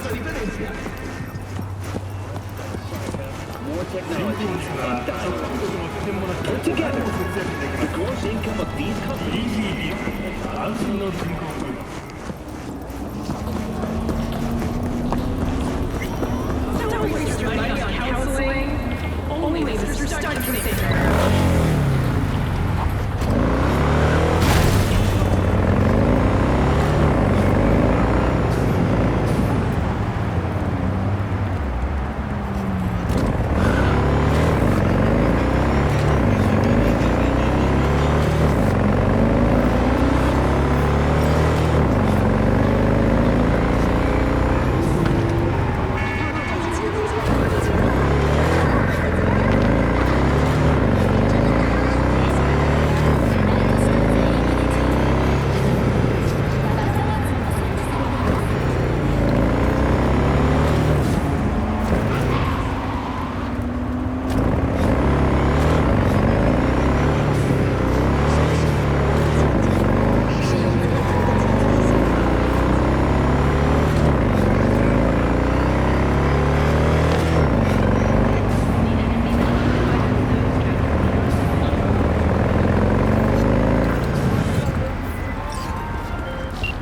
More technology and dialogue. Put together, the gross income of these companies. Don't waste your money on counseling. Only Mr. Stunt can save you.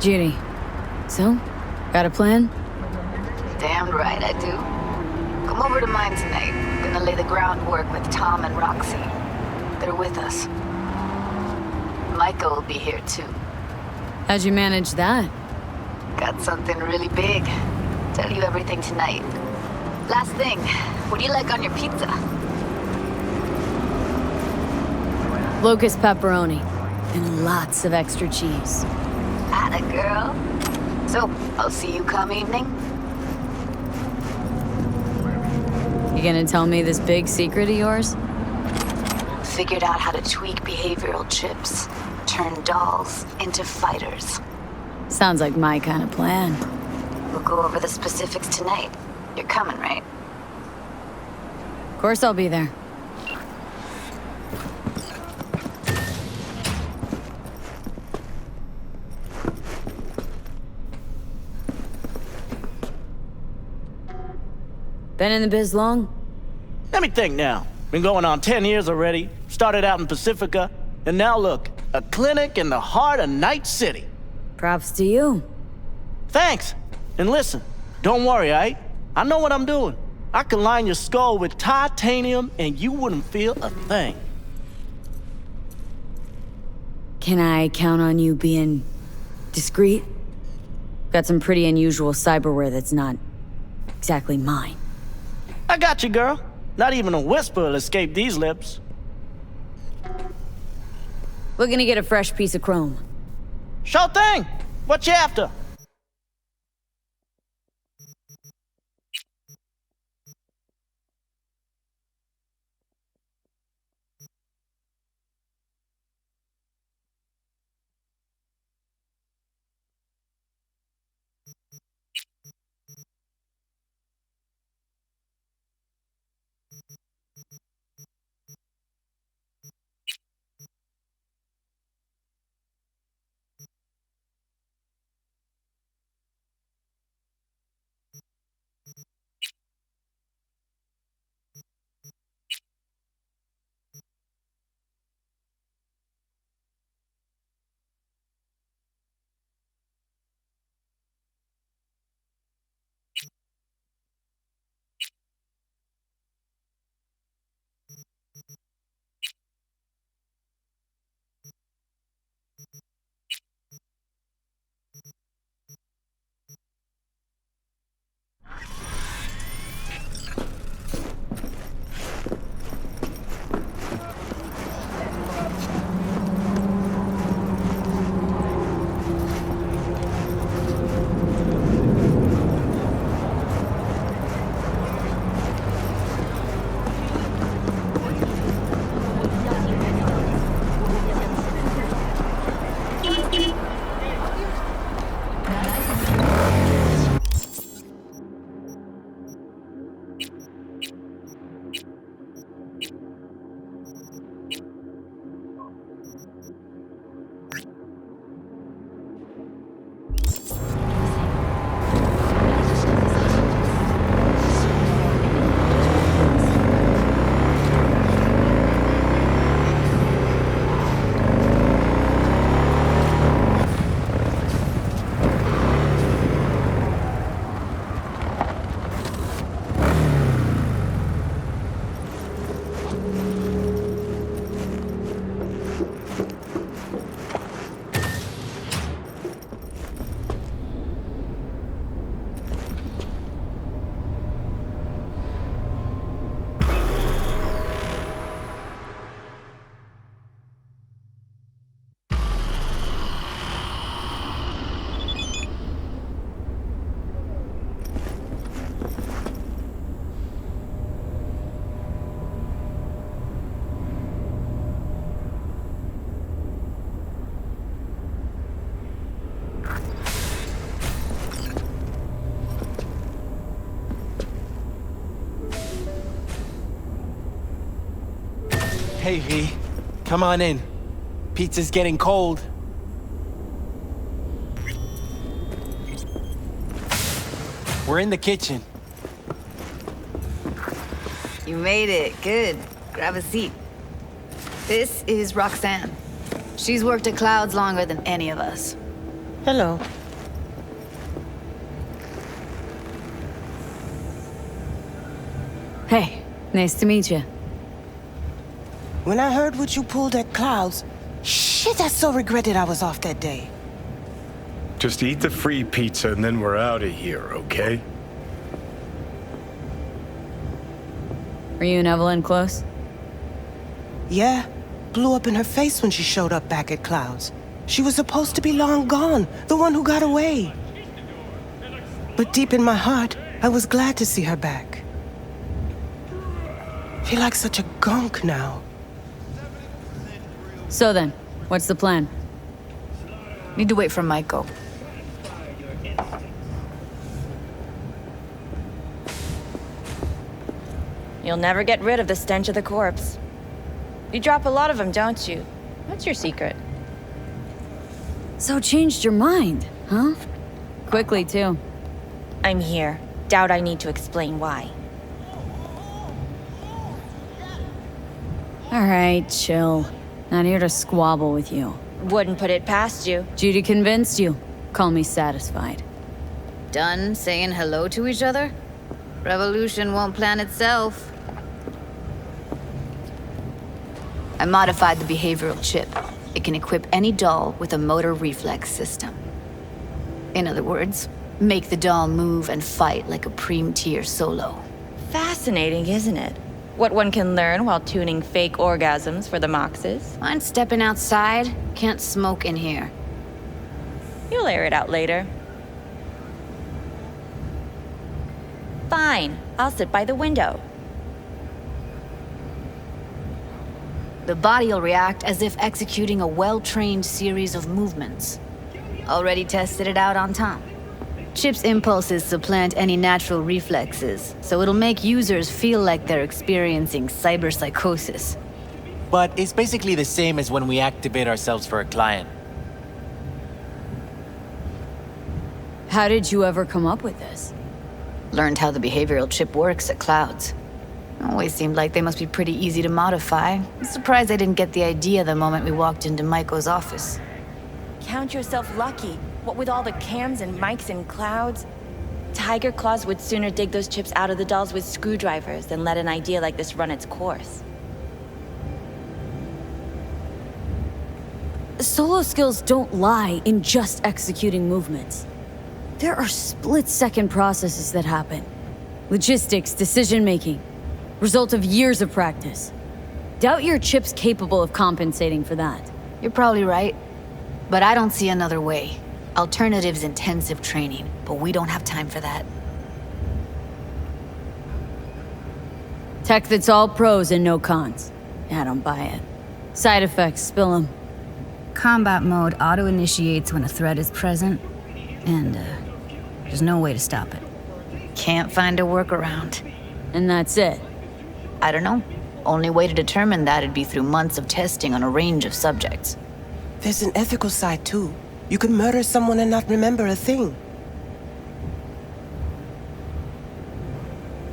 Judy, so, got a plan? Damn right I do. Come over to mine tonight. I'm gonna lay the groundwork with Tom and Roxy. They're with us. Micah will be here too. How'd you manage that? Got something really big. Tell you everything tonight. Last thing, what do you like on your pizza? Locust pepperoni. And lots of extra cheese. Atta girl. So, I'll see you come evening? You gonna tell me this big secret of yours? Figured out how to tweak behavioral chips. Turn dolls into fighters. Sounds like my kind of plan. We'll go over the specifics tonight. You're coming, right? Of course I'll be there. Been in the biz long? Let me think now. Been going on 10 years already. Started out in Pacifica, and now look, a clinic in the heart of Night City. Props to you. Thanks. And listen, don't worry, aight? I know what I'm doing. I can line your skull with titanium and you wouldn't feel a thing. Can I count on you being discreet? Got some pretty unusual cyberware that's not exactly mine. I got you, girl. Not even a whisper will escape these lips. Looking to get a fresh piece of chrome. Sure thing. What you after? Hey, V. Come on in. Pizza's getting cold. We're in the kitchen. You made it. Good. Grab a seat. This is Roxanne. She's worked at Clouds longer than any of us. Hello. Hey, nice to meet you. When I heard what you pulled at Clouds, shit, I so regretted I was off that day. Just eat the free pizza and then we're out of here, okay? Were you and Evelyn close? Yeah, blew up in her face when she showed up back at Clouds. She was supposed to be long gone, the one who got away. But deep in my heart, I was glad to see her back. Feel like such a gunk now. So then, what's the plan? Need to wait for Michael. You'll never get rid of the stench of the corpse. You drop a lot of them, don't you? What's your secret? So changed your mind, huh? Quickly, too. I'm here. Doubt I need to explain why. All right, chill. Not here to squabble with you. Wouldn't put it past you. Judy convinced you. Call me satisfied. Done saying hello to each other? Revolution won't plan itself. I modified the behavioral chip. It can equip any doll with a motor reflex system. In other words, make the doll move and fight like a Preem-tier solo. Fascinating, isn't it? What one can learn while tuning fake orgasms for the Moxes. Mind stepping outside? Can't smoke in here. You'll air it out later. Fine, I'll sit by the window. The body will react as if executing a well-trained series of movements. Already tested it out on Tom. Chip's impulses supplant any natural reflexes, so it'll make users feel like they're experiencing cyberpsychosis. But it's basically the same as when we activate ourselves for a client. How did you ever come up with this? Learned how the behavioral chip works at Clouds. Always seemed like they must be pretty easy to modify. I'm surprised I didn't get the idea the moment we walked into Maiko's office. Count yourself lucky. What with all the cams and mics and Clouds? Tiger Claws would sooner dig those chips out of the dolls with screwdrivers than let an idea like this run its course. Solo skills don't lie in just executing movements. There are split-second processes that happen. Logistics, decision-making, result of years of practice. Doubt your chip's capable of compensating for that. You're probably right, but I don't see another way. Alternative's intensive training, but we don't have time for that. Tech that's all pros and no cons. I don't buy it. Side effects, spill them. Combat mode auto-initiates when a threat is present, and there's no way to stop it. Can't find a workaround. And that's it. I don't know. Only way to determine that'd be through months of testing on a range of subjects. There's an ethical side too. You can murder someone and not remember a thing.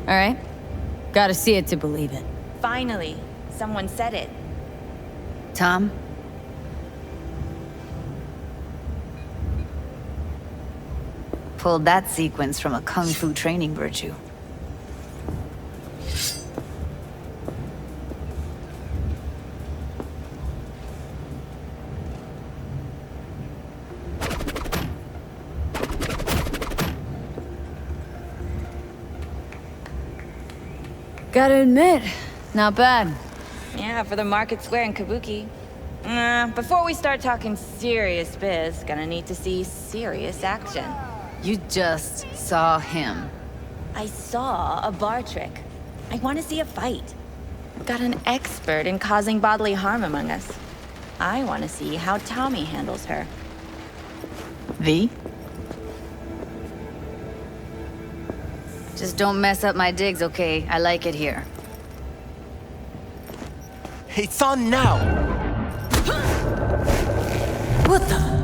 All right? Gotta see it to believe it. Finally, someone said it. Tom? Pulled that sequence from a kung fu training virtue. Gotta admit, not bad. Yeah, for the Market Square in Kabuki. Before we start talking serious biz, gonna need to see serious action. You just saw him. I saw a bar trick. I want to see a fight. Got an expert in causing bodily harm among us. I want to see how Tommy handles her. V? Just don't mess up my digs, okay? I like it here. It's on now! What the?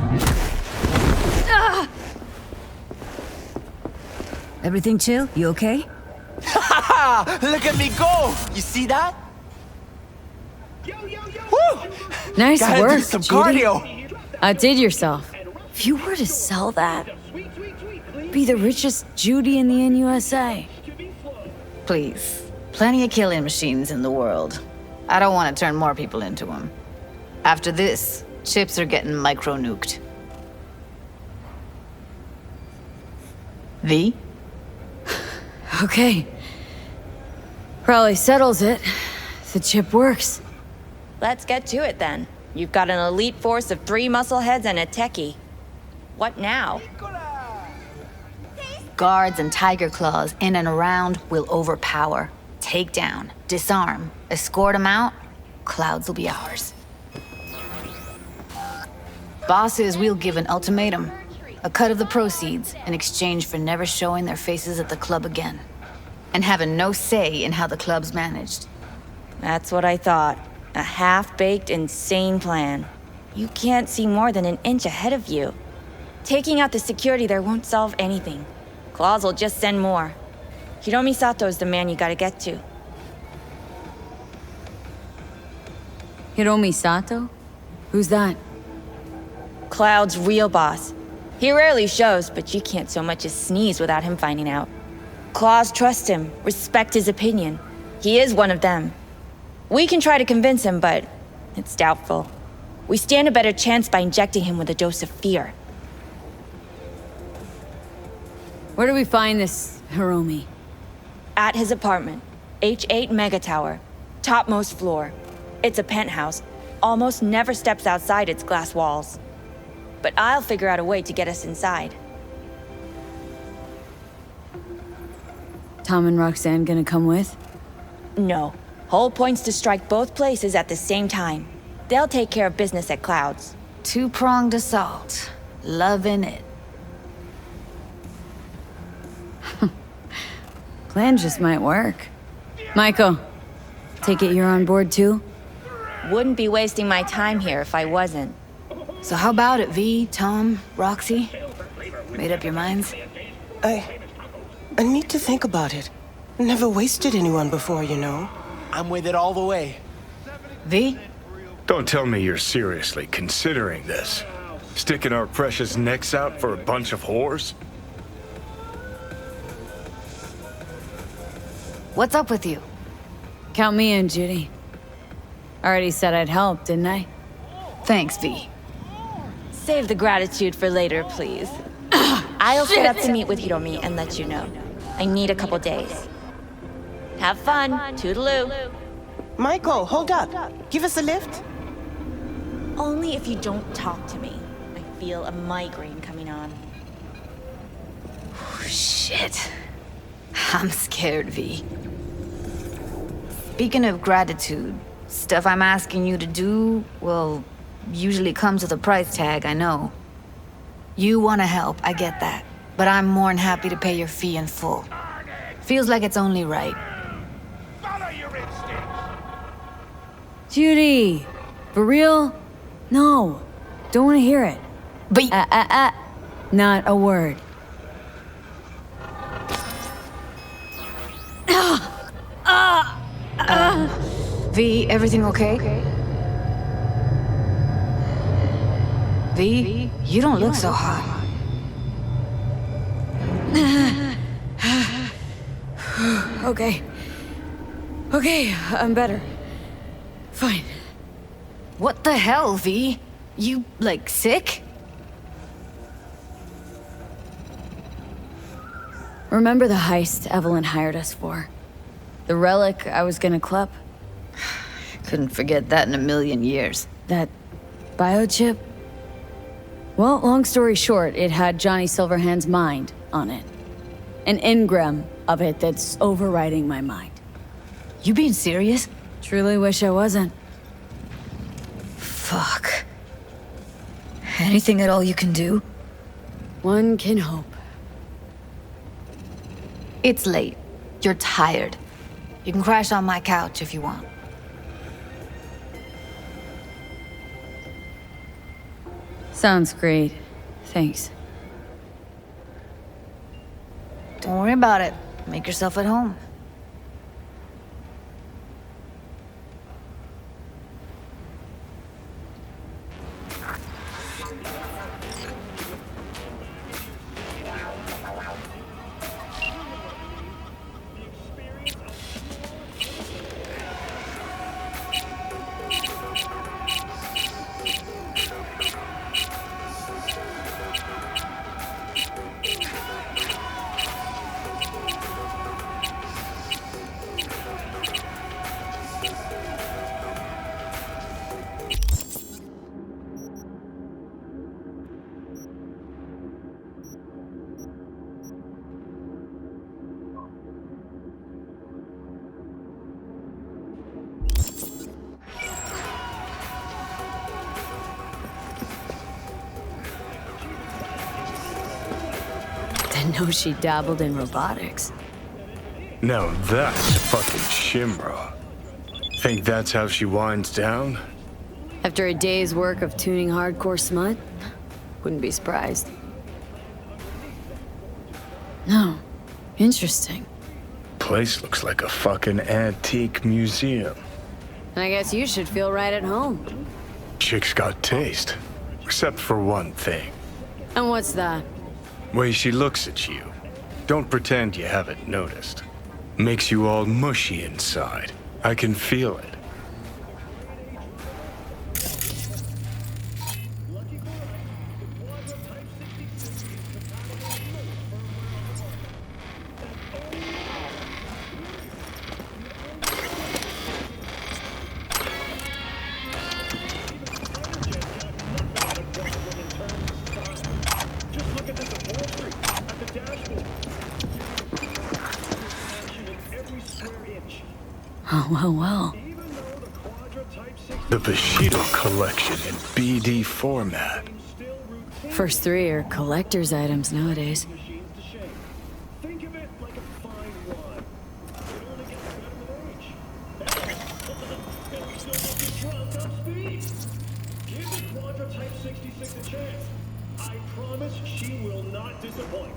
Everything chill? You okay? Look at me go! You see that? Woo! Nice Gotta work, do some Judy. cardio! Outdid yourself. If you were to sell that, be the richest Judy in the NUSA. Please. Plenty of killing machines in the world. I don't want to turn more people into them. After this, chips are getting micro-nuked. V? Okay. Probably settles it. The chip works. Let's get to it then. You've got an elite force of 3 muscleheads and a techie. What now? Guards and tiger claws in and around will overpower, take down, disarm, escort them out. Clouds will be ours. Bosses, we'll give an ultimatum. A cut of the proceeds in exchange for never showing their faces at the club again. And having no say in how the club's managed. That's what I thought. A half-baked, insane plan. You can't see more than an inch ahead of you. Taking out the security there won't solve anything. Claws will just send more. Hiromi Sato's the man you gotta get to. Hiromi Sato? Who's that? Cloud's real boss. He rarely shows, but you can't so much as sneeze without him finding out. Claws trust him, respect his opinion. He is one of them. We can try to convince him, but it's doubtful. We stand a better chance by injecting him with a dose of fear. Where do we find this Hiromi? At his apartment, H8 Mega Tower, topmost floor. It's a penthouse, almost never steps outside its glass walls. But I'll figure out a way to get us inside. Tom and Roxanne gonna come with? No. Whole point's to strike both places at the same time. They'll take care of business at Clouds. Two-pronged assault. Loving it. Plan just might work. Michael, take it you're on board too? Wouldn't be wasting my time here if I wasn't. So how about it, V, Tom, Roxy? Made up your minds? I need to think about it. Never wasted anyone before, you know. I'm with it all the way. V? Don't tell me you're seriously considering this. Sticking our precious necks out for a bunch of whores? What's up with you? Count me in, Judy. Already said I'd help, didn't I? Thanks, V. Save the gratitude for later, please. I'll set up to meet with Hiromi and let you know. I need a couple days. Have fun. Toodaloo. Michael, hold up. Give us a lift. Only if you don't talk to me. I feel a migraine coming on. Shit. I'm scared, V. Speaking of gratitude, stuff I'm asking you to do, well, usually comes with a price tag, I know. You want to help, I get that. But I'm more than happy to pay your fee in full. Feels like it's only right. Judy! For real? No. Don't want to hear it. But Not a word. V, everything okay? V, you don't look so hot. Okay. Okay, I'm better. Fine. What the hell, V? You, like, sick? Remember the heist Evelyn hired us for? The relic I was gonna club? Couldn't forget that in a million years. That biochip? Well, long story short, it had Johnny Silverhand's mind on it. An engram of it that's overriding my mind. You being serious? Truly wish I wasn't. Fuck. Anything at all you can do? One can hope. It's late. You're tired. You can crash on my couch if you want. Sounds great. Thanks. Don't worry about it. Make yourself at home. Didn't know she dabbled in robotics. Now that's fucking Shimra. Think that's how she winds down? After a day's work of tuning hardcore smut? Wouldn't be surprised. No. Interesting. Place looks like a fucking antique museum. I guess you should feel right at home. Chick's got taste. Except for one thing. And what's that? Way she looks at you. Don't pretend you haven't noticed. Makes you all mushy inside. I can feel it. Well. The Bushido collection in BD format. First three are collector's items nowadays. Think of it like a fine wine. It only gets better with age. And we still looking drunk on speed. Give the Quadra Type 66 a chance. I promise she will not disappoint.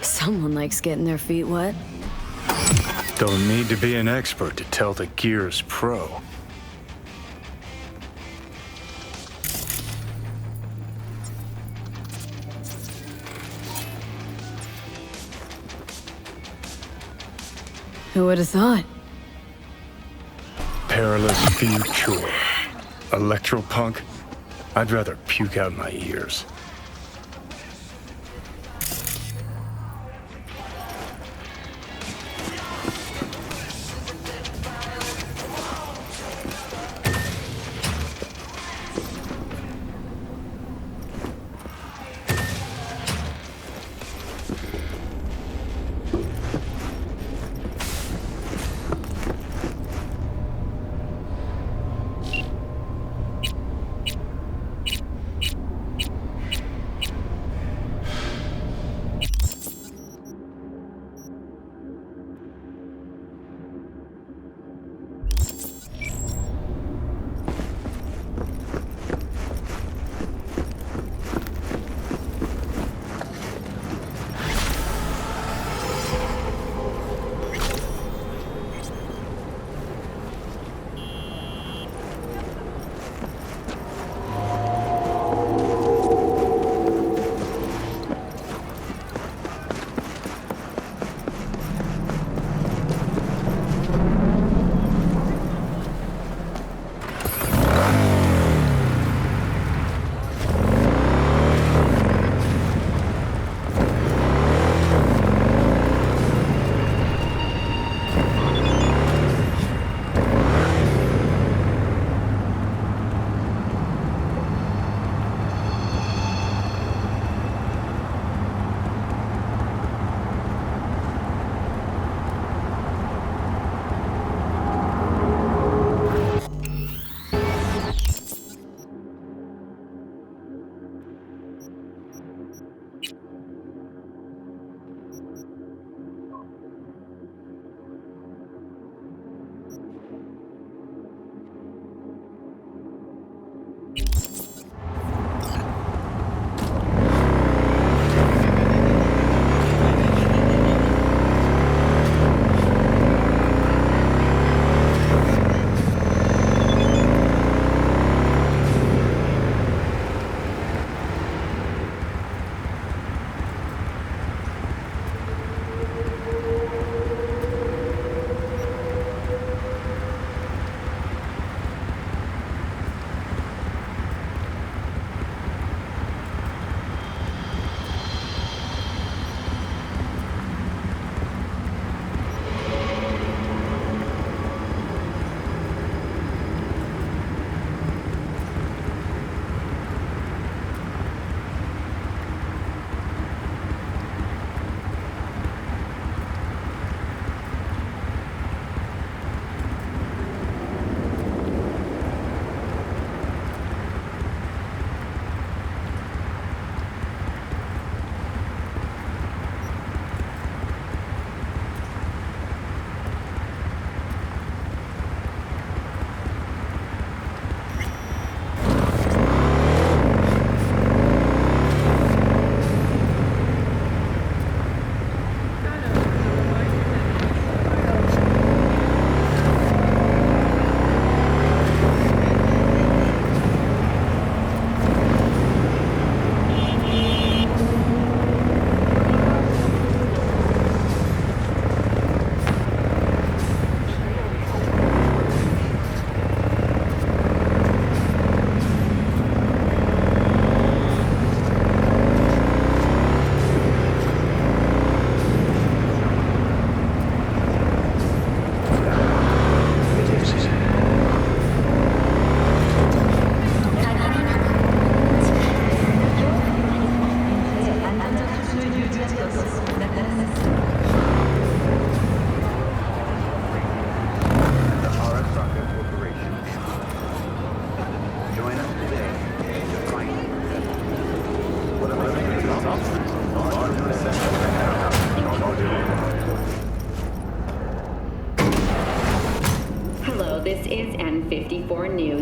Someone likes getting their feet wet. Don't need to be an expert to tell the Gear's pro. Who would have thought? Perilous future. Electropunk? I'd rather puke out my ears.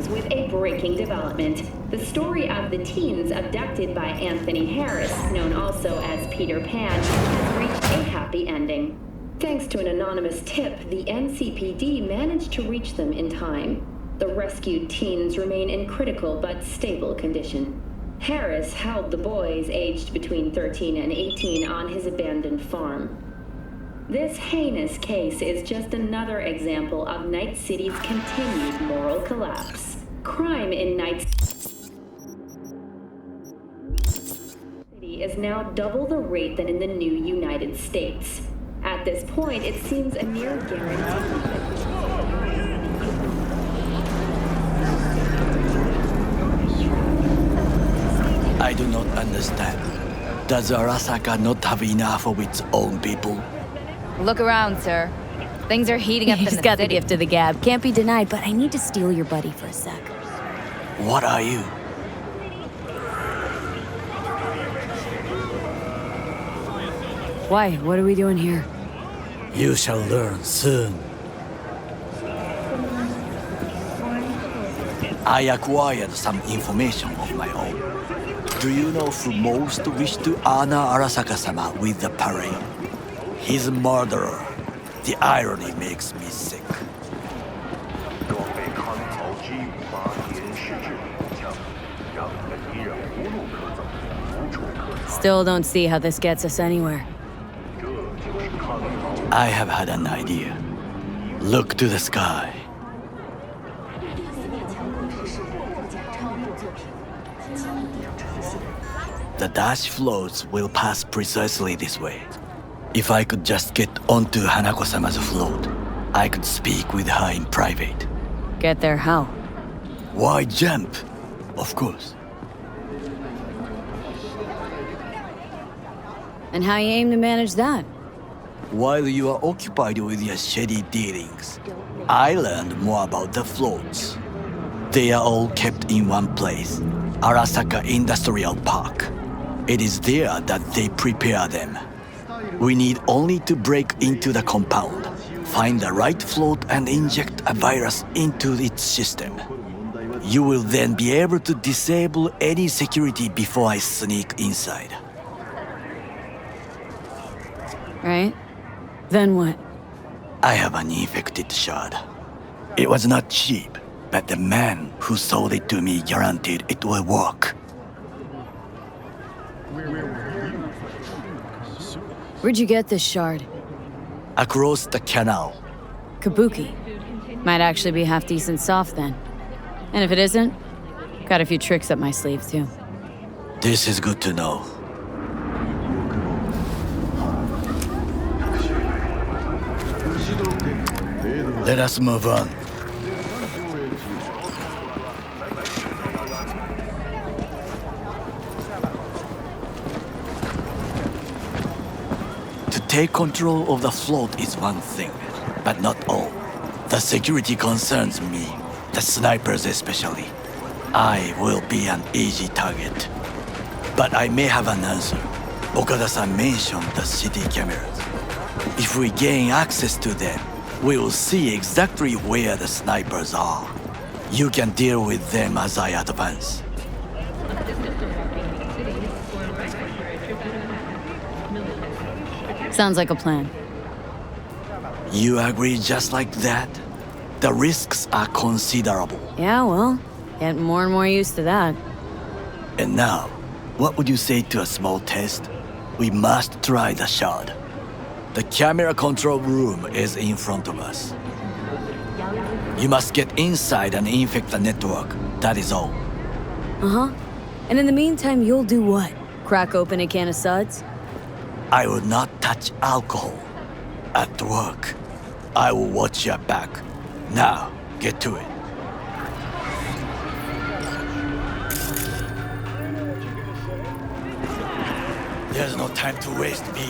begins with a breaking development. The story of the teens abducted by Anthony Harris, known also as Peter Pan, has reached a happy ending. Thanks to an anonymous tip, the NCPD managed to reach them in time. The rescued teens remain in critical but stable condition. Harris held the boys aged between 13 and 18 on his abandoned farm. This heinous case is just another example of Night City's continued moral collapse. Crime in Night City is now double the rate than in the new United States. At this point, it seems a near guarantee. I do not understand. Does Arasaka not have enough of its own people? Look around, sir. Things are heating up in the He's got the city. gift of the gab. Can't be denied, but I need to steal your buddy for a sec. What are you? Why? What are we doing here? You shall learn soon. I acquired some information of my own. Do you know who most wished to honor Arasaka-sama with the parade? His murderer. The irony makes me sick. Still don't see how this gets us anywhere. I have had an idea. Look to the sky. The dash floats will pass precisely this way. If I could just get onto Hanako-sama's float, I could speak with her in private. Get there how? Why jump? Of course. And how you aim to manage that? While you are occupied with your shady dealings, I learned more about the floats. They are all kept in one place, Arasaka Industrial Park. It is there that they prepare them. We need only to break into the compound, find the right float and inject a virus into its system. You will then be able to disable any security before I sneak inside. Right? Then what? I have an infected shard. It was not cheap, but the man who sold it to me guaranteed it will work. Where'd you get this shard? Across the canal. Kabuki. Might actually be half decent soft then. And if it isn't, got a few tricks up my sleeve too. This is good to know. Let us move on. To take control of the float is one thing, but not all. The security concerns me, the snipers especially. I will be an easy target. But I may have an answer. Okada-san mentioned the city cameras. If we gain access to them, we will see exactly where the snipers are. You can deal with them as I advance. Sounds like a plan. You agree just like that? The risks are considerable. Yeah, well, getting more and more used to that. And now, what would you say to a small test? We must try the shard. The camera control room is in front of us. You must get inside and infect the network. That is all. Uh-huh. And in the meantime, you'll do what? Crack open a can of suds? I will not touch alcohol. At work, I will watch your back. Now, get to it. There's no time to waste, B.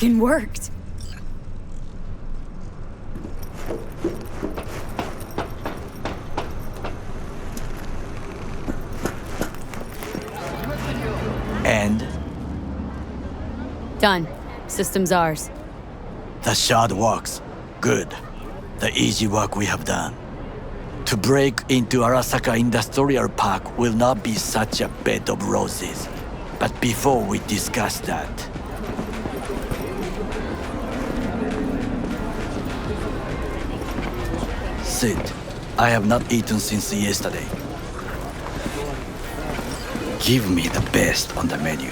fucking worked. And Done. System's ours. the shard works. Good. The easy work we have done. To break into Arasaka Industrial Park will not be such a bed of roses. But before we discuss that, sit. I have not eaten since yesterday. Give me the best on the menu.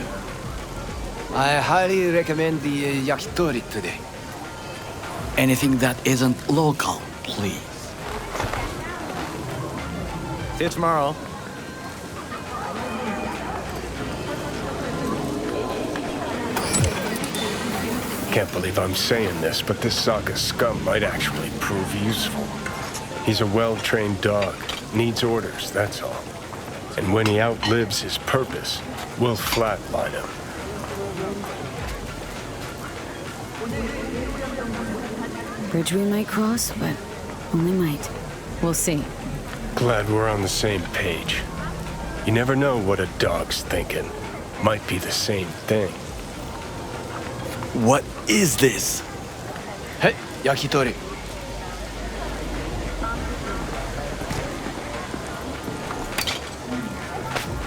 I highly recommend the yakitori today. Anything that isn't local, please. See you tomorrow. Can't believe I'm saying this, but this Saka scum might actually prove useful. He's a well-trained dog. Needs orders, that's all. And when he outlives his purpose, we'll flatline him. Bridge we might cross, but only might. We'll see. Glad we're on the same page. You never know what a dog's thinking. Might be the same thing. What is this? Hey, yakitori.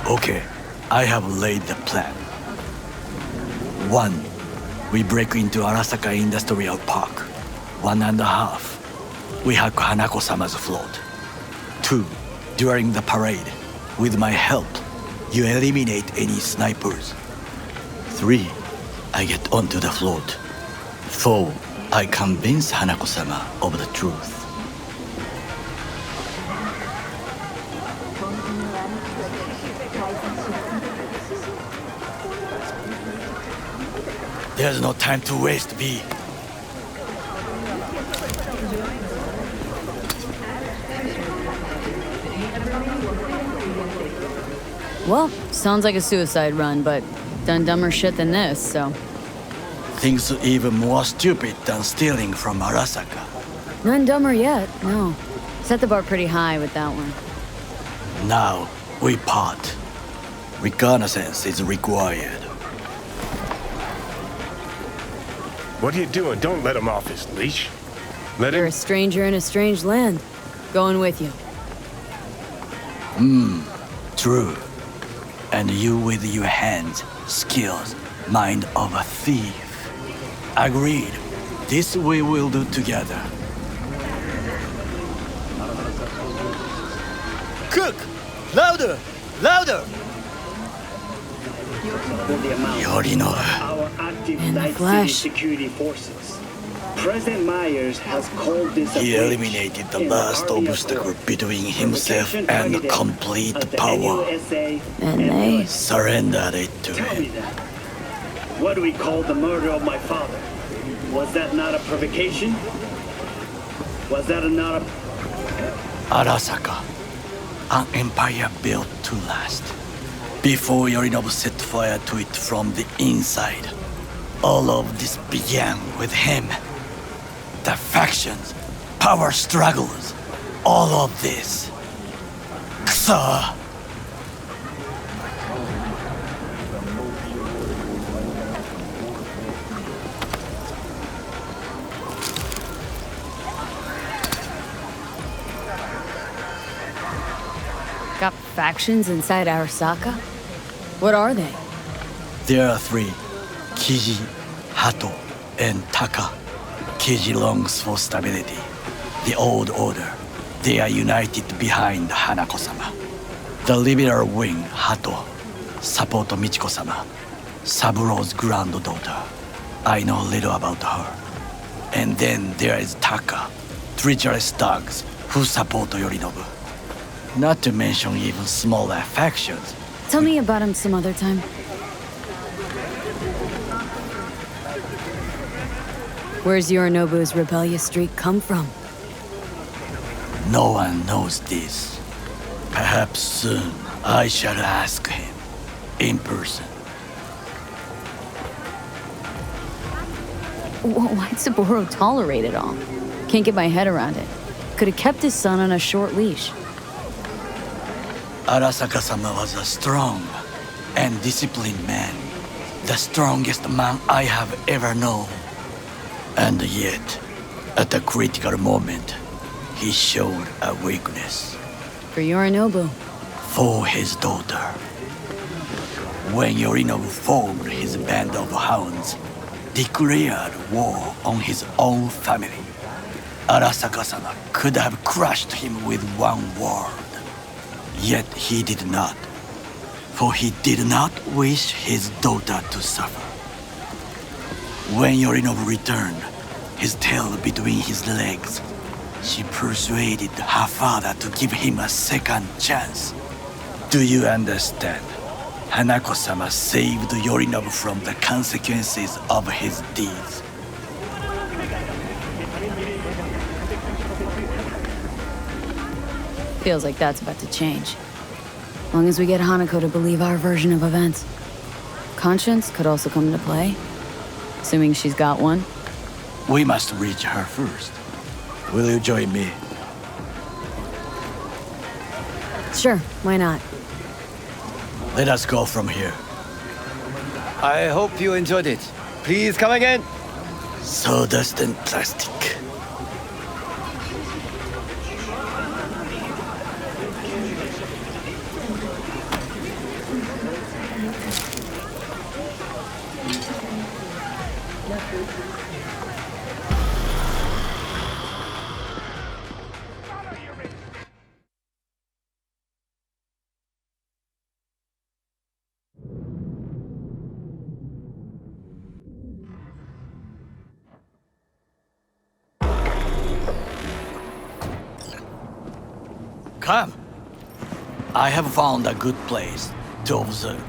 Okay, I have laid the plan. 1. We break into Arasaka Industrial Park. 1.5. We hack Hanako-sama's float. 2. During the parade, with my help, you eliminate any snipers. 3. I get onto the float. 4. I convince Hanako-sama of the truth. There's no time to waste, B. Well, sounds like a suicide run, but done dumber shit than this, so. Things even more stupid than stealing from Arasaka. None dumber yet, no. Set the bar pretty high with that one. Now, we part. Reconnaissance is required. What are you doing? Don't let him off his leash. Let You're him... a stranger in a strange land. Going with you. True. And you with your hands, skills, mind of a thief. Agreed. This we will do together. Cook! Louder! Louder! Yorinobu. Our active In the Night City flesh. security forces. President Myers has called this a He breach eliminated the in last Army obstacle approach. between himself Provocation and targeted complete at the power. NUSA And they- US. Surrendered it to Tell me him. that. What do we call the murder of my father? Was that not a provocation? Was that not a... Arasaka. An empire built to last. Before Yorinobu set fire to it from the inside. All of this began with him. The factions, power struggles, all of this. Kusa! Got factions inside Arasaka? What are they? There are 3. Kiji, Hato, and Taka. Kiji longs for stability. The old order. They are united behind Hanako-sama. The liberal wing, Hato, support Michiko-sama, Saburo's granddaughter. I know little about her. And then there is Taka, treacherous dogs who support Yorinobu. Not to mention even smaller factions. Tell me about him some other time. Where's Yorinobu's rebellious streak come from? No one knows this. Perhaps soon I shall ask him in person. Why'd Saburo tolerate it all? Can't get my head around it. Could have kept his son on a short leash. Arasaka-sama was a strong and disciplined man. The strongest man I have ever known. And yet, at a critical moment, he showed a weakness. For Yorinobu. For his daughter. When Yorinobu formed his band of hounds, declared war on his own family, Arasaka-sama could have crushed him with one word. Yet he did not. For he did not wish his daughter to suffer. When Yorinobu returned, his tail between his legs, she persuaded her father to give him a second chance. Do you understand? Hanako-sama saved Yorinobu from the consequences of his deeds. Feels like that's about to change. Long as we get Hanako to believe our version of events. Conscience could also come into play. Assuming she's got one. We must reach her first. Will you join me? Sure, why not? Let us go from here. I hope you enjoyed it. Please come again. Sawdust and plastic. Come. I have found a good place to observe.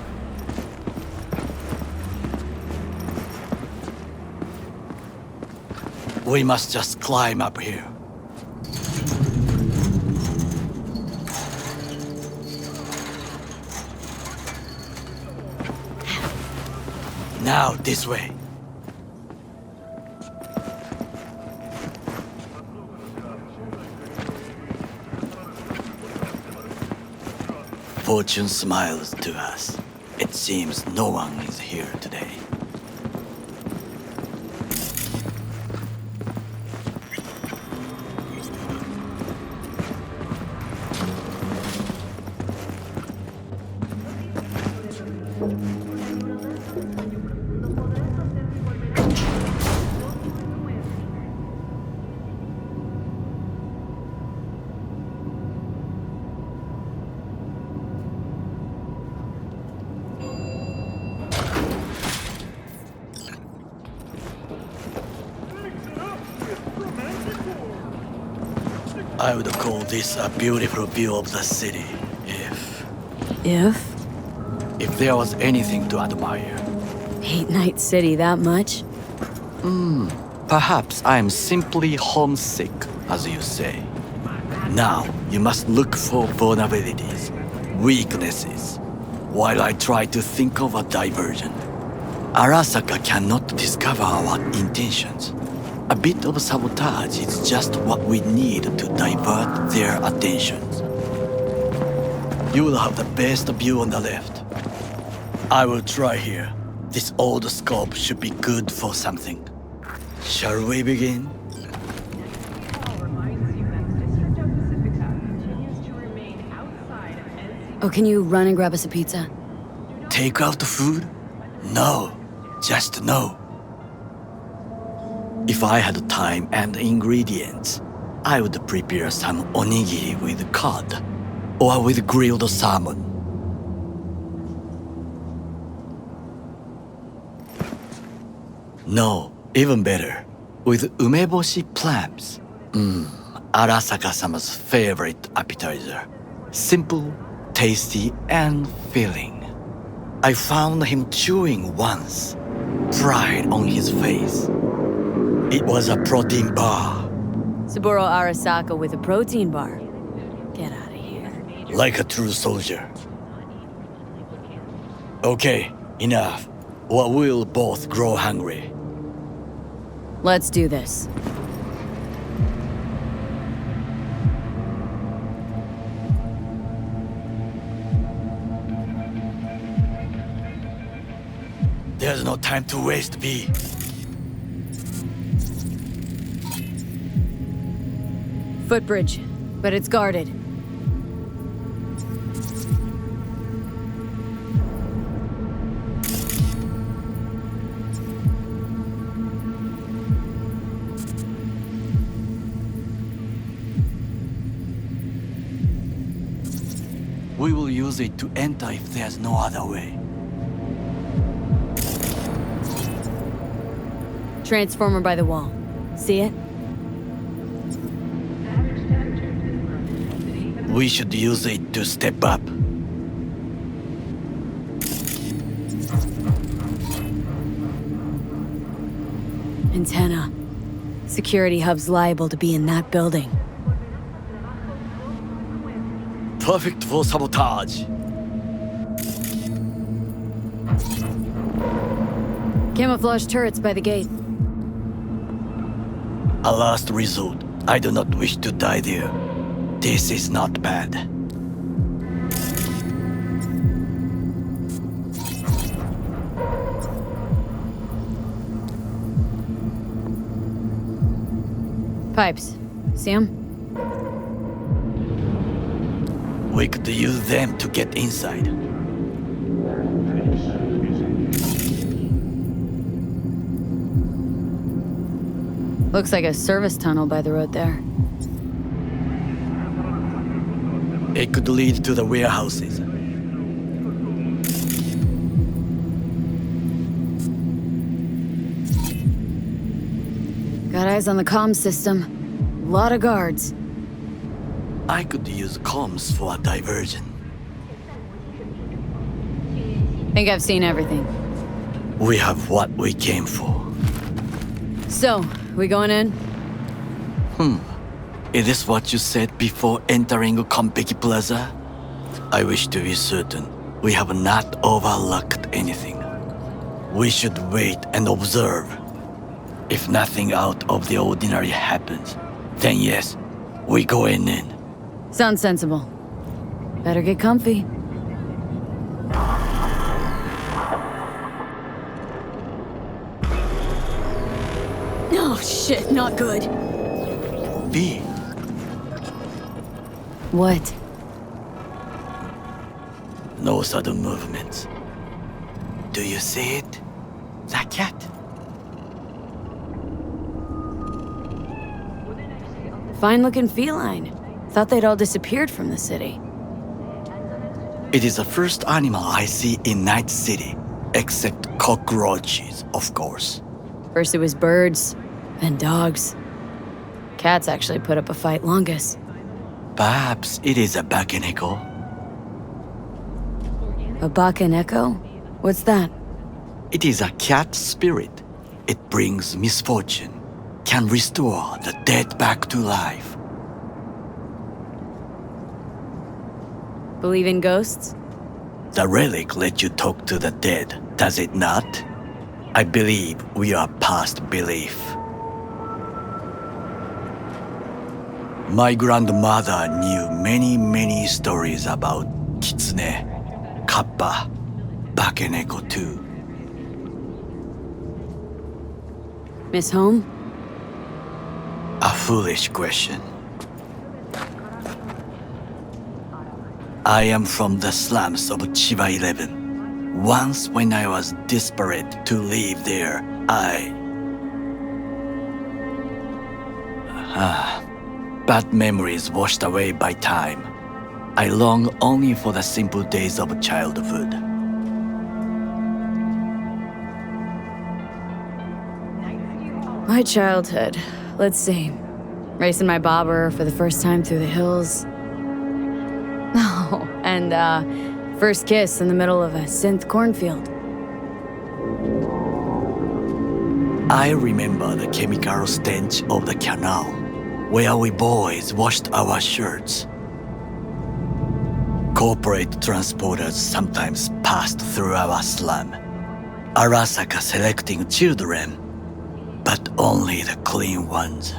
We must just climb up here. Now this way. Fortune smiles to us. It seems no one is here today. I would call this a beautiful view of the city, if there was anything to admire. Hate Night City that much? Perhaps I am simply homesick, as you say. Now, you must look for vulnerabilities, weaknesses, while I try to think of a diversion. Arasaka cannot discover our intentions. A bit of sabotage is just what we need to divert their attentions. You will have the best view on the left. I will try here. This old scope should be good for something. Shall we begin? Oh, can you run and grab us a pizza? Take out the food? No, just no. If I had time and ingredients, I would prepare some onigiri with cod or with grilled salmon. No, even better, with umeboshi clams. Arasaka-sama's favorite appetizer. Simple, tasty, and filling. I found him chewing once, pride on his face. It was a protein bar. Saburo Arasaka with a protein bar. Get out of here. Like a true soldier. Okay, enough. Or we'll both grow hungry. Let's do this. There's no time to waste, V. Footbridge, but it's guarded. We will use it to enter if there's no other way. Transformer by the wall. See it? We should use it to step up. Antenna. Security hub's liable to be in that building. Perfect for sabotage. Camouflage turrets by the gate. A last resort. I do not wish to die there. This is not bad. Pipes. See 'em? We could use them to get inside. Looks like a service tunnel by the road there. It could lead to the warehouses. Got eyes on the comm system. Lot of guards. I could use comms for a diversion. Think I've seen everything. We have what we came for. So, we going in? Is this what you said before entering Konpeki Plaza? I wish to be certain we have not overlooked anything. We should wait and observe. If nothing out of the ordinary happens, then yes, we going in. Sounds sensible. Better get comfy. Oh shit, not good. V. What? No sudden movements. Do you see it? That cat? Fine-looking feline. Thought they'd all disappeared from the city. It is the first animal I see in Night City, except cockroaches, of course. First it was birds, then dogs. Cats actually put up a fight longest. Perhaps it is a bakeneko. A bakeneko? What's that? It is a cat spirit. It brings misfortune, can restore the dead back to life. Believe in ghosts? The relic lets you talk to the dead, does it not? I believe we are past belief. My grandmother knew many stories about kitsune, kappa, bakeneko too. Miss Home? A foolish question. I am from the slums of Chiba 11. Once when I was desperate to live there, bad memories washed away by time. I long only for the simple days of childhood. My childhood. Let's see. Racing my bobber for the first time through the hills. Oh, and first kiss in the middle of a synth cornfield. I remember the chemical stench of the canal, where we boys washed our shirts. Corporate transporters sometimes passed through our slum. Arasaka selecting children. but only the clean ones.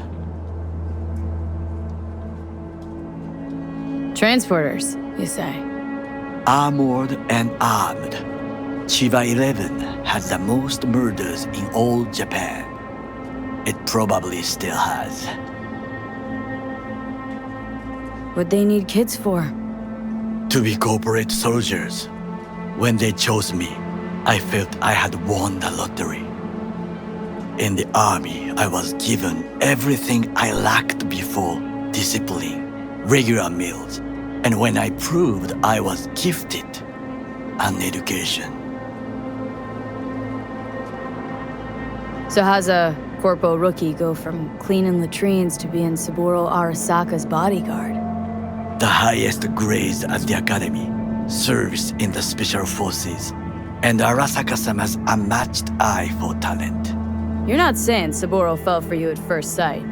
Transporters, you say? Armored and armed. Chiba 11 has the most murders in all Japan. It probably still has. What they need kids for? To be corporate soldiers. When they chose me, I felt I had won the lottery. In the army, I was given everything I lacked before: discipline, regular meals, and when I proved I was gifted, an education. So how's a corpo rookie go from cleaning latrines to being Saburo Arasaka's bodyguard? The highest grades at the academy, service in the special forces, and Arasaka-sama's unmatched eye for talent. You're not saying Saburo fell for you at first sight.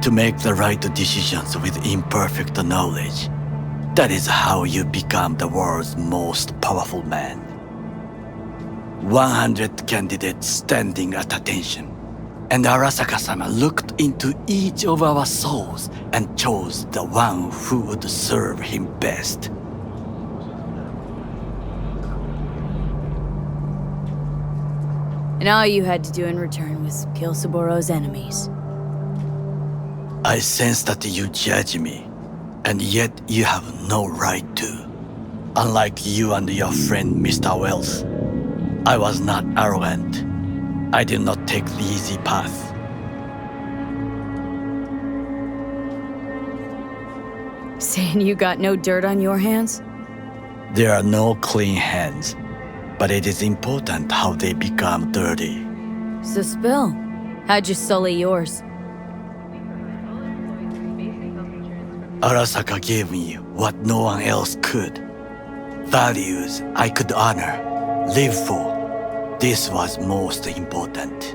To make the right decisions with imperfect knowledge, that is how you become the world's most powerful man. 100 candidates standing at attention, and Arasaka-sama looked into each of our souls and chose the one who would serve him best. And all you had to do in return was kill Saburo's enemies. I sense that you judge me, and yet you have no right to. Unlike you and your friend Mr. Wells, I was not arrogant. I did not take the easy path. Saying you got no dirt on your hands? There are no clean hands, but it is important how they become dirty. So spill. How'd you sully yours? Arasaka gave me what no one else could. Values I could honor, live for. This was most important.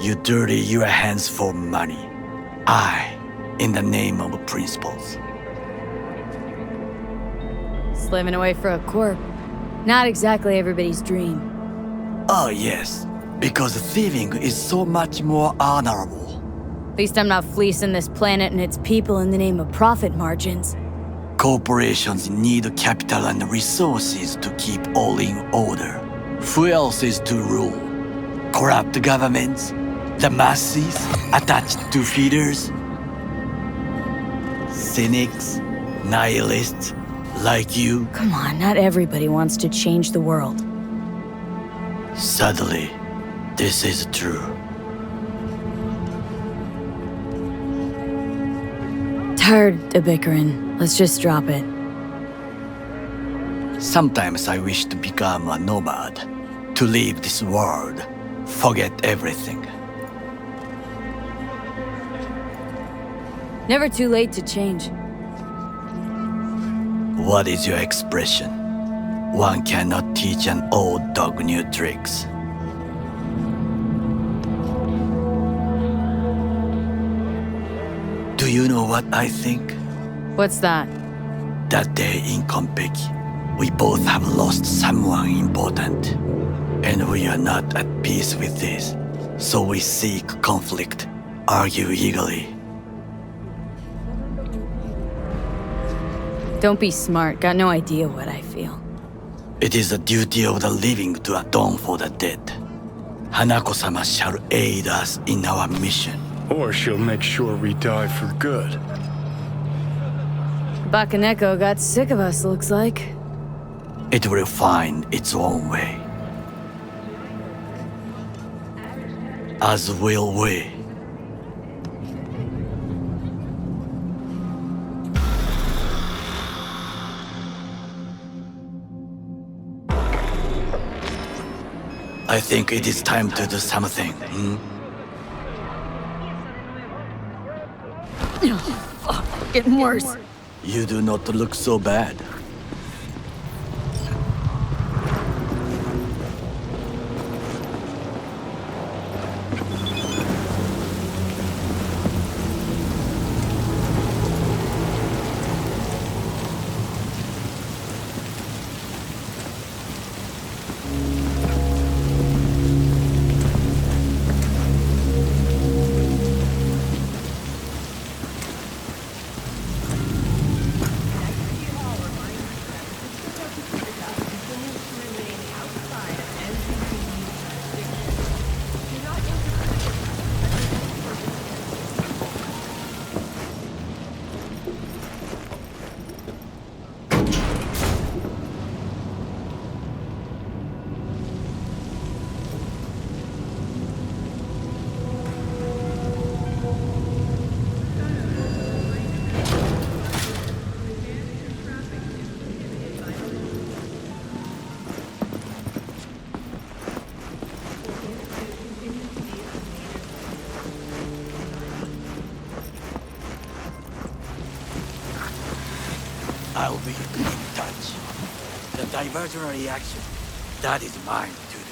You dirty your hands for money. I, in the name of principles. Slaving away for a corp. Not exactly everybody's dream. Oh yes, because thieving is so much more honorable. At least I'm not fleecing this planet and its people in the name of profit margins. Corporations need capital and resources to keep all in order. Who else is to rule? Corrupt governments? The masses attached to feeders? Cynics? Nihilists? Like you? Come on, not everybody wants to change the world. Sadly, this is true. Tired of bickering. Let's just drop it. Sometimes I wish to become a nomad, to leave this world, forget everything. Never too late to change. What is your expression? One cannot teach an old dog new tricks. Do you know what I think? What's that? That day in Konpeki, we both have lost someone important. And we are not at peace with this. So we seek conflict, argue eagerly. Don't be smart. Got no idea what I feel. It is the duty of the living to atone for the dead. Hanako-sama shall aid us in our mission. Or she'll make sure we die for good. Bakaneko got sick of us, looks like. It will find its own way. As will we. I think it is time to do something, Fuck, getting worse. You do not look so bad. diversionary action. That is mine to do.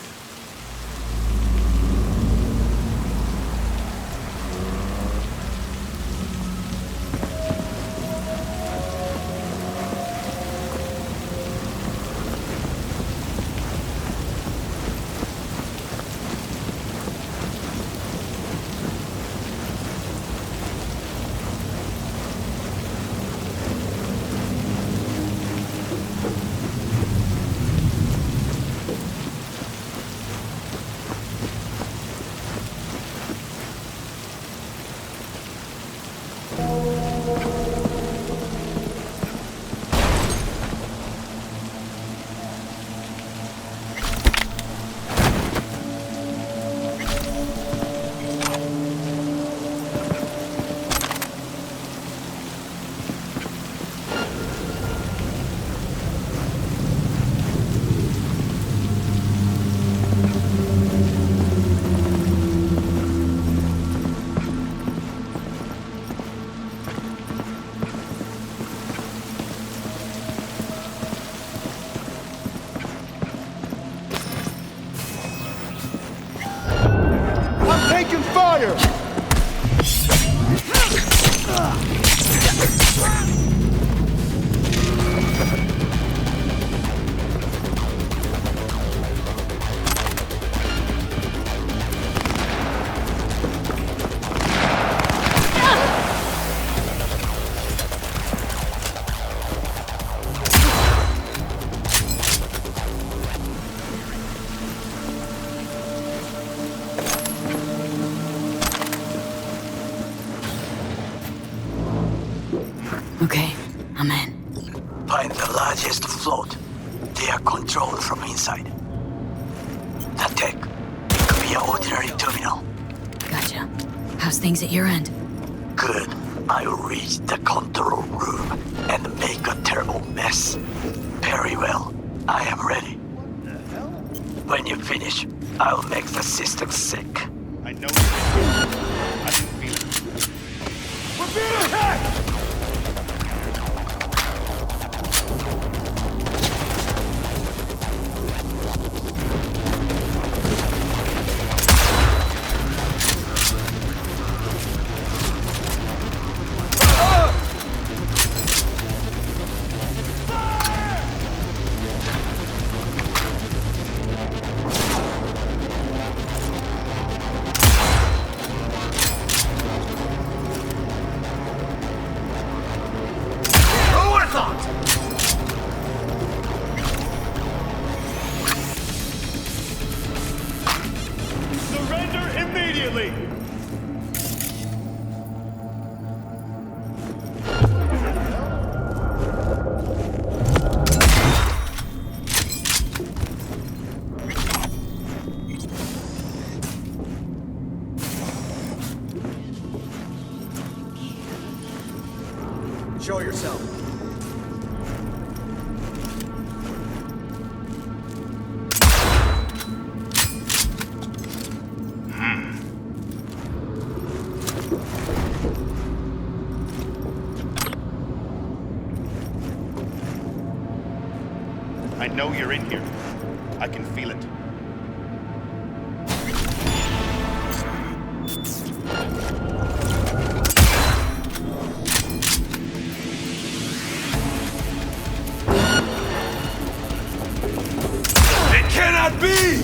Taking fire! Okay, I'm in. Find the largest float. They are controlled from inside. The tech. It could be an ordinary terminal. Gotcha. How's things at your end? Good. I'll reach the control room and make a terrible mess. Very well. I am ready. When you finish, I'll make the system sick. I know I can feel it. We're being attacked! Surrender immediately! Show yourself. I know you're in here. I can feel it. It cannot be!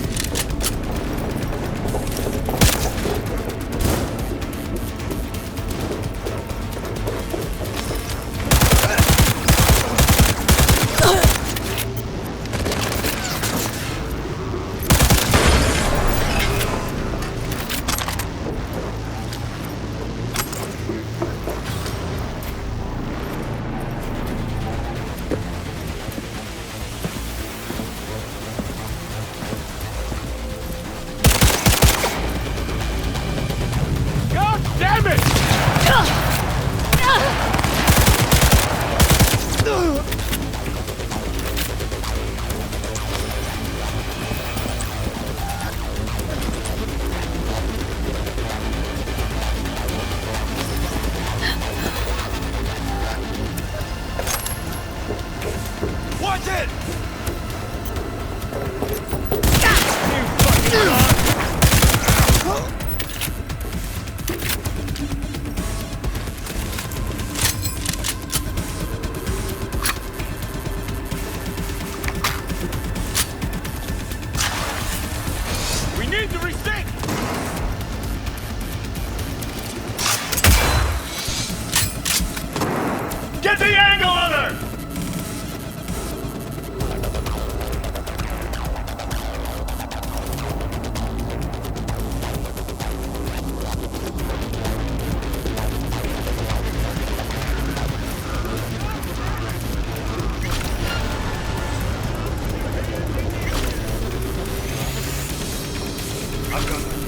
Watch it! shotgun.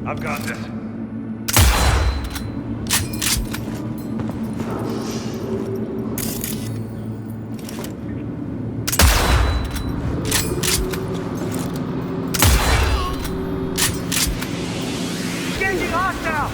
I've got this. Engaging hostile!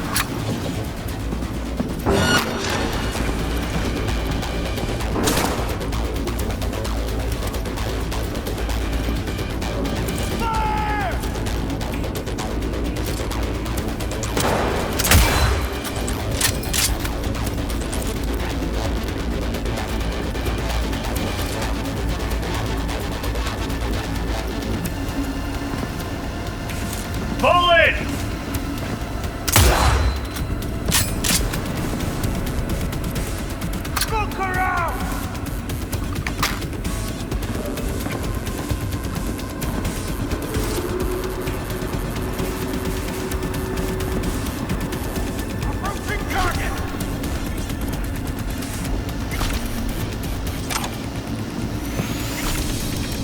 Pull it! Smoke her out! Approaching target!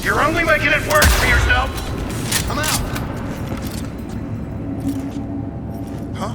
You're only making it worse for yourself! Come out! Huh?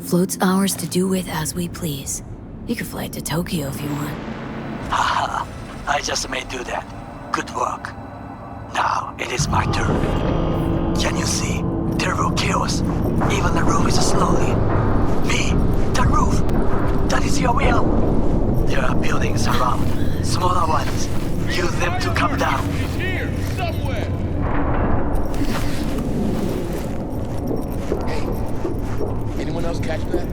Float's ours to do with as we please. You could fly to Tokyo if you want. Haha, I just may do that. Good work. Now it is my turn. Can you see? Terrible chaos. Even the roof is slowly. Me, the roof. That is your will. There are buildings around, smaller ones. Use them to come down. He's here, somewhere! Hey, anyone else catch that?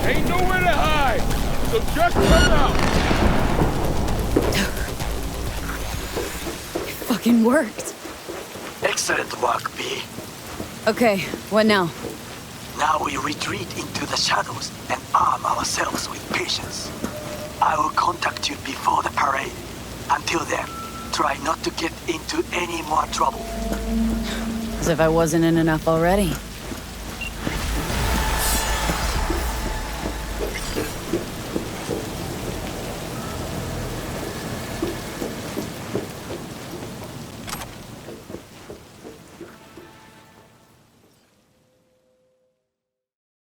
Ain't nowhere to hide, so just come out! It fucking worked. Excellent work, B. Okay, what now? Now we retreat into the shadows and arm ourselves with patience. I will contact you before the parade. Until then, try not to get into any more trouble. As if I wasn't in enough already.